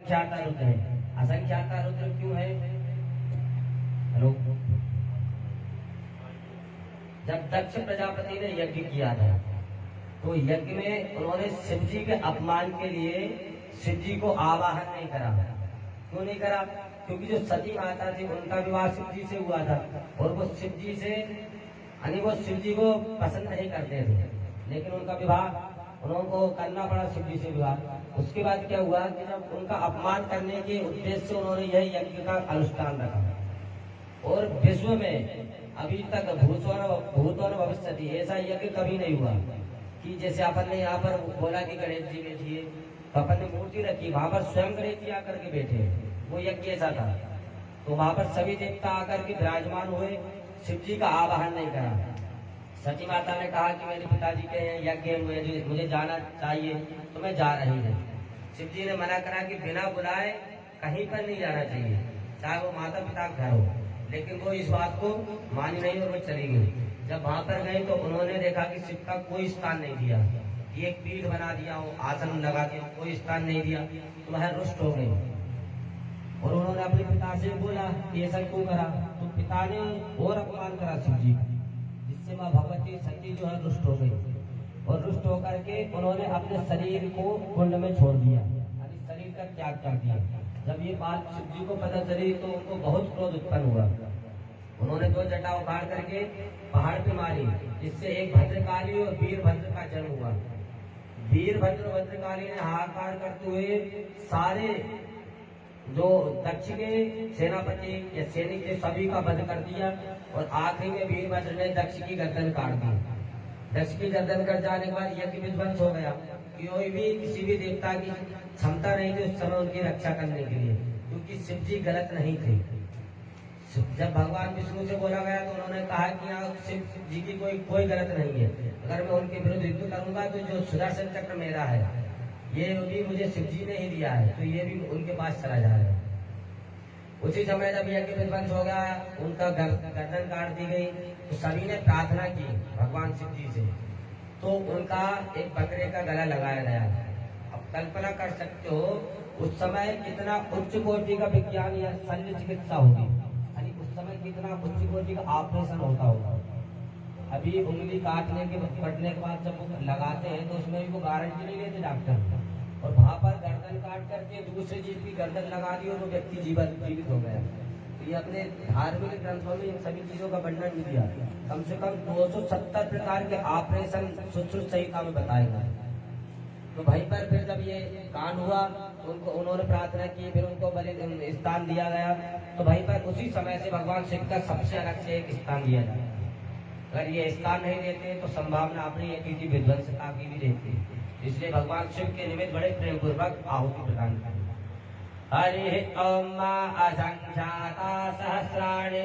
असंख्याता रुद्र है। असंख्याता रुद्र क्यों है? हेलो, जब दक्ष प्रजापति ने यज्ञ किया था तो यज्ञ में उन्होंने शिव जी के अपमान के लिए शिव जी को आवाहन नहीं करा। क्यों नहीं करा? क्योंकि जो सती माता थी उनका विवाह शिव जी से हुआ था और वो शिव जी से यानी वो शिव जी को पसंद नहीं करते थे, लेकिन उनका विवाह उनको करना पड़ा शिव जी से विवाह। उसके बाद क्या हुआ कि जब उनका अपमान करने के उद्देश्य से उन्होंने यह यज्ञ का अनुष्ठान रखा और विश्व में अभी तक भूतों न भविष्यति ऐसा यज्ञ कभी नहीं हुआ कि जैसे अपन ने यहाँ पर बोला कि गणेश जी बैठिए तो अपन ने मूर्ति रखी, वहां पर स्वयं गणेश जी आकर के बैठे, वो यज्ञ ऐसा था। तो वहां पर सभी देवता आकर के विराजमान हुए, शिव जी का आवाहन नहीं करा। सती माता ने कहा कि मेरे पिताजी के यज्ञ में मुझे जाना चाहिए तो मैं जा रही हूँ। शिव जी ने मना करा कि बिना बुलाए कहीं पर नहीं जाना चाहिए, चाहे वो माता पिता का घर हो, लेकिन वो इस बात को मानी नहीं और वो चली गई। जब वहां पर गए तो उन्होंने देखा कि शिव का कोई स्थान नहीं दिया, एक पीठ बना दिया हो, आसन लगा के कोई स्थान नहीं दिया, तो वह रुष्ट हो गई और उन्होंने अपने पिता से बोला कि ऐसा क्यों करा। तो पिता ने और अपमान करा शिव जी, जिससे माँ भगवती सती जो है रुष्ट हो गई और रुष्ट होकर के उन्होंने अपने शरीर को कुंड में छोड़ दिया, यानी शरीर का त्याग कर दिया। जब ये बात शिव जी को पता चली तो उनको बहुत क्रोध उत्पन्न हुआ। उन्होंने दो जटा उखाड़ करके पहाड़ पे मारी, जिससे एक भद्रकाली और वीरभद्र का जन्म हुआ। वीरभद्र भद्रकाली ने हाहाकार करते हुए सारे जो दक्ष के सेनापति या सैनिक थे सभी का वध कर दिया और आखिरी में वीरभद्र ने दक्ष की गर्दन काट दी। दक्ष की गर्दन कट जाने के बाद यज्ञ विध्वंस हो गया। कोई भी किसी भी देवता की क्षमता नहीं थी उस समय उनकी रक्षा करने के लिए, क्योंकि शिव जी गलत नहीं थे। जब भगवान विष्णु से बोला गया तो उन्होंने कहा कि यहाँ शिव जी की कोई गलत नहीं है, अगर मैं उनके विरुद्ध युद्ध करूंगा तो जो सुदर्शन चक्र मेरा है ये भी मुझे शिव जी ने ही दिया है, तो ये भी उनके पास चला जाएगा। उसी समय जब यज्ञ विध्वंस हो गया, उनका गर्दन काट दी गई, तो सभी ने प्रार्थना की भगवान शिव जी से, तो उनका एक बकरे का गला लगाया गया। अब कल्पना कर सकते हो उस समय कितना उच्च कोटि का विज्ञान या शल्य चिकित्सा होगी, उस समय कितना उच्च कोटि का ऑपरेशन होता होगा। अभी उंगली कटने के बाद जब वो लगाते हैं तो उसमें भी वो गारंटी नहीं लेते डॉक्टर, और वहां पर गर्दन काट करके दूसरे जीव की गर्दन लगा दी और वो व्यक्ति जीवित हो गया। तो ये अपने धार्मिक ग्रंथों में इन सभी चीजों का वर्णन नहीं दिया। कम से कम 270 प्रकार के ऑपरेशन शुश्रूष सहिता में बताए गए। तो वहीं पर फिर जब ये कांड हुआ उनको उन्होंने प्रार्थना की, फिर उनको बलि स्थान दिया गया। तो वहीं पर उसी समय से भगवान शिव का सबसे अलग से एक स्थान दिया जाए। अगर ये स्थान नहीं देते तो संभावना अपनी एक की विध्वंसता की भी रहती, इसलिए भगवान शिव के निमित्त बड़े प्रेम पूर्वक आहुति प्रदान करें। हरि ओम असंख्याता सहस्राणि